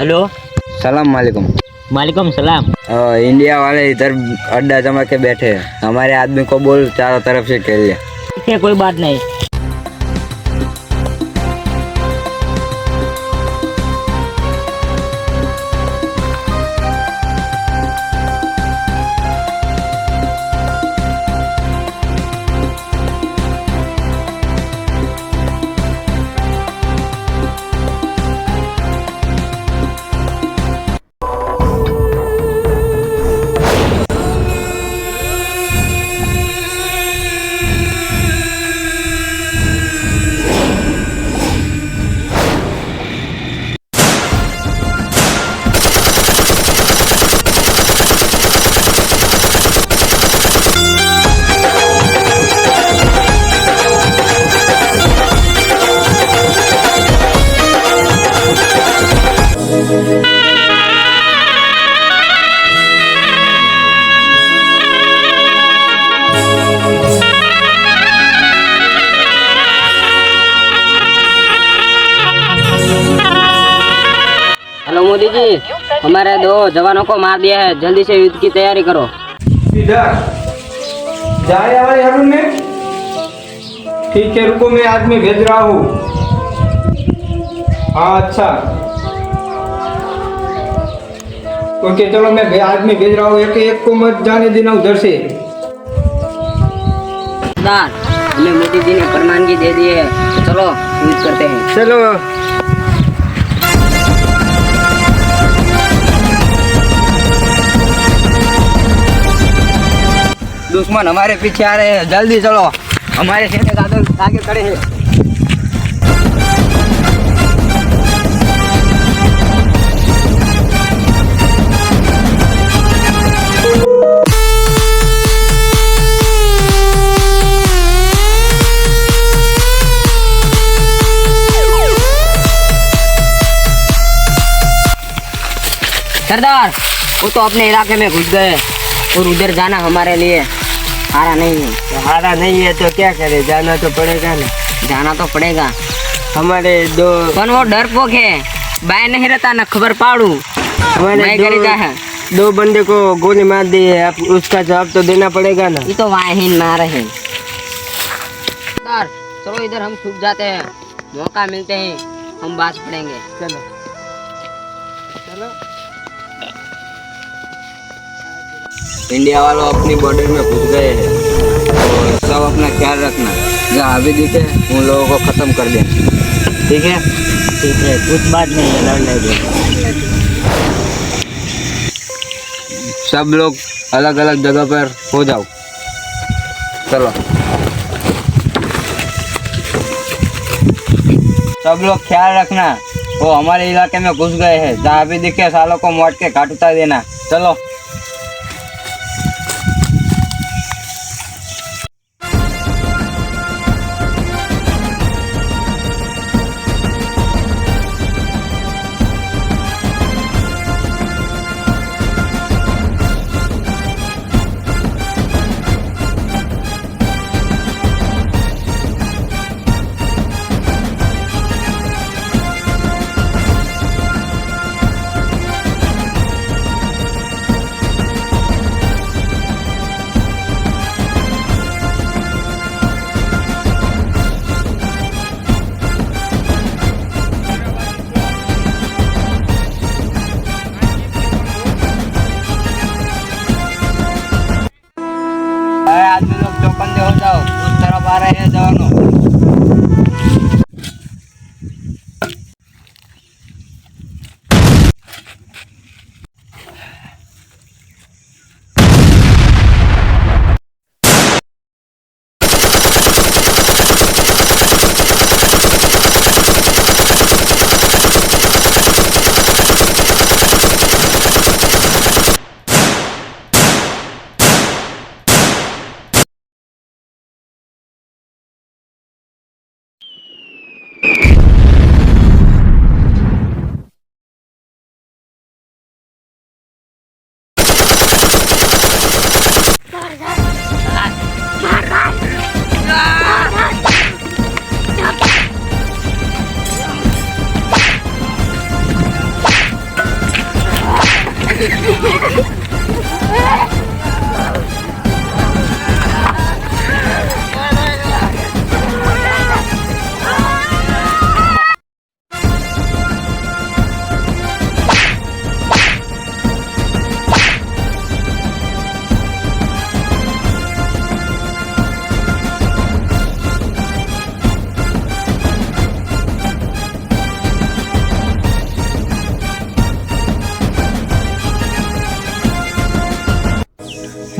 Hello. सलाम वालेकुम। वालेकुम सलाम। इंडिया वाले इधर अड्डा जमा के बैठे हैं, हमारे आदमी को बोल चारों तरफ से घेर ले। ठीक है, कोई बात नहीं। हेलो मोदी जी, हमारे 2 जवानों को मार दिया है, जल्दी से युद्ध की तैयारी करो। इधर जाए वाले अरुण में। ठीक है, रुको, मैं आदमी भेज रहा हूँ। हाँ अच्छा, ओके चलो, मैं आदमी भेज रहा हूँ। एक को मत जाने देना उधर से। सरदार, हमें मोदी जी ने प्रमाणगी दे दी है, तो चलो युद्ध करते हैं। चलो। दुश्मन हमारे पीछे आ रहे हैं, जल्दी चलो, हमारे सेना आगे खड़े हैं। सरदार, वो तो अपने इलाके में घुस गए और उधर जाना हमारे लिए हारा नहीं है। हारा नहीं है तो क्या करे, जाना तो पड़ेगा ना। जाना तो पड़ेगा। हमारे दो पर वो डरपोक है, बाय नहीं रहता ना खबर पाड़ू। मैं करेगा है। 2 बंदे को गोली मार दी है, अब उसका जवाब तो देना पड़ेगा ना। ये तो वाहिन मार है। सरदार, चलो इधर हम छुप जाते हैं, मौका मिलते ही हम बात पड़ेंगे। चलो चलो। इंडिया वालों अपनी बॉर्डर में घुस गए हैं, तो सब अपना ख्याल रखना। जहाँ भी दिखे उन लोगों को खत्म कर देना, ठीक है? ठीक है, कुछ बात नहीं है, लड़ लेंगे। सब लोग अलग अलग जगह पर हो जाओ। चलो, सब लोग ख्याल रखना, वो हमारे इलाके में घुस गए हैं। जहाँ भी दिखे सालों को मोड़ के घाट उतार देना। चलो। आदमी लोग चौकन्ने हो जाओ, उस तरफ आ रहे हैं जवानों।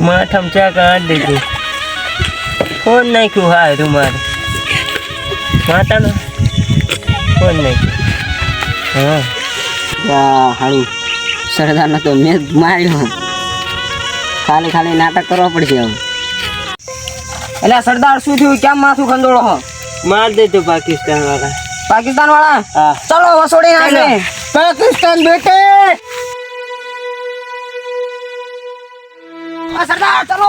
માથામાં ચા કાઢ દીધી ફોન નાખ્યું હા રૂમાલ માતાનો ફોન નાખ્યું હા હારું સરદારને તો મેં જ માર્યો ખાલી ખાલી નાટક કરવા પડશે હવે એટલે સરદાર શું થયું કેમ માથું ખંડોળો હો માર દેતો પાકિસ્તાન વાળા પાકિસ્તાન વાળા હા ચલો વસોડી નાખે પાકિસ્તાન બેટે सरदार चलो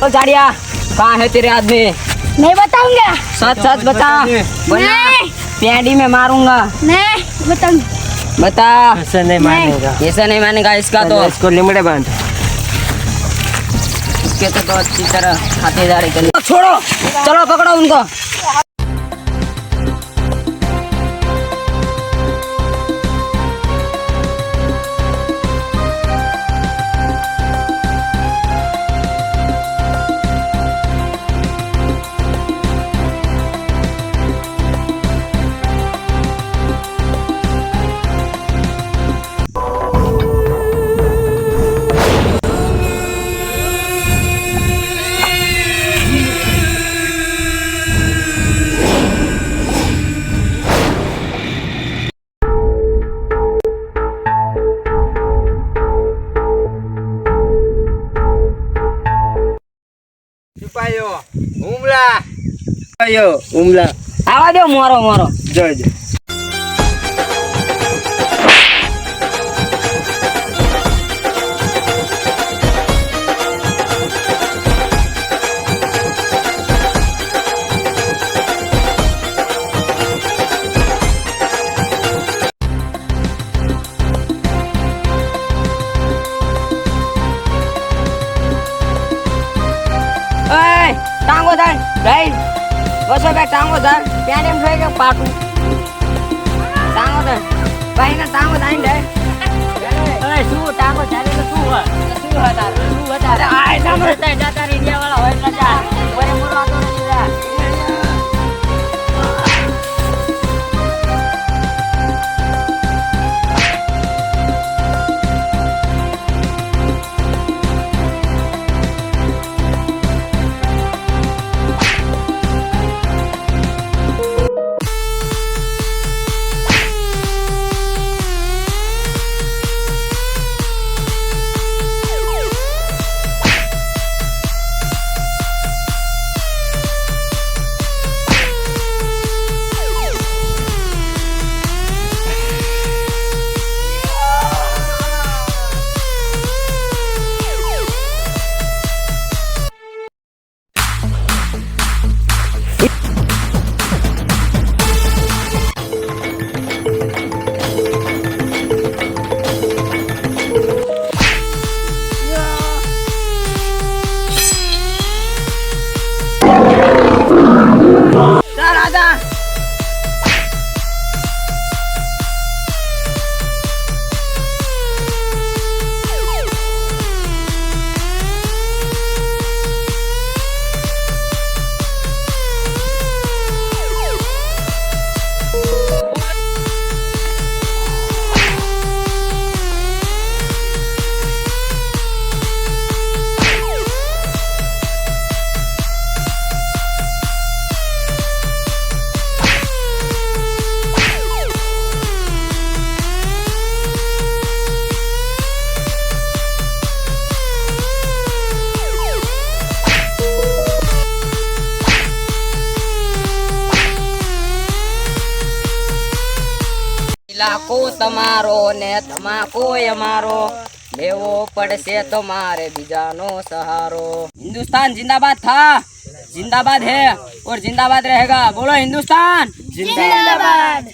तो जाड़िया कहाँ है तेरे आदमी नहीं बताऊंगा। सच सच बता वरना नहीं पेंडी में मारूंगा नहीं बताऊंगा। बता ऐसा नहीं मानेगा ऐसा नहीं मानेगा इसका तो इसको लिमड़े बांध इसके तो अच्छी तरह खातिरदारी कर छोड़ो चलो पकड़ो उनको છુપાયો હુમલા आवा दो मारो मारो જોજો टांगो धान भाई बसो भाई टांगो धान प्याने में ठोए के पाटू टांगो धान भाई ना टांगो धान दे અરે શું ટાંગો ચાલે તો શું હોય શું હતા અરે આ સાંભળે ત્યાં જાતા ઇન્ડિયા વાળા હોય એટલે જા ઓરે મોરો આતો નથી જા इलाको तमारो ने तमाको हमारो लेवो पड़से तुम्हारे बीजानो सहारो हिंदुस्तान जिंदाबाद था जिंदाबाद है और जिंदाबाद रहेगा बोलो हिंदुस्तान जिंदाबाद।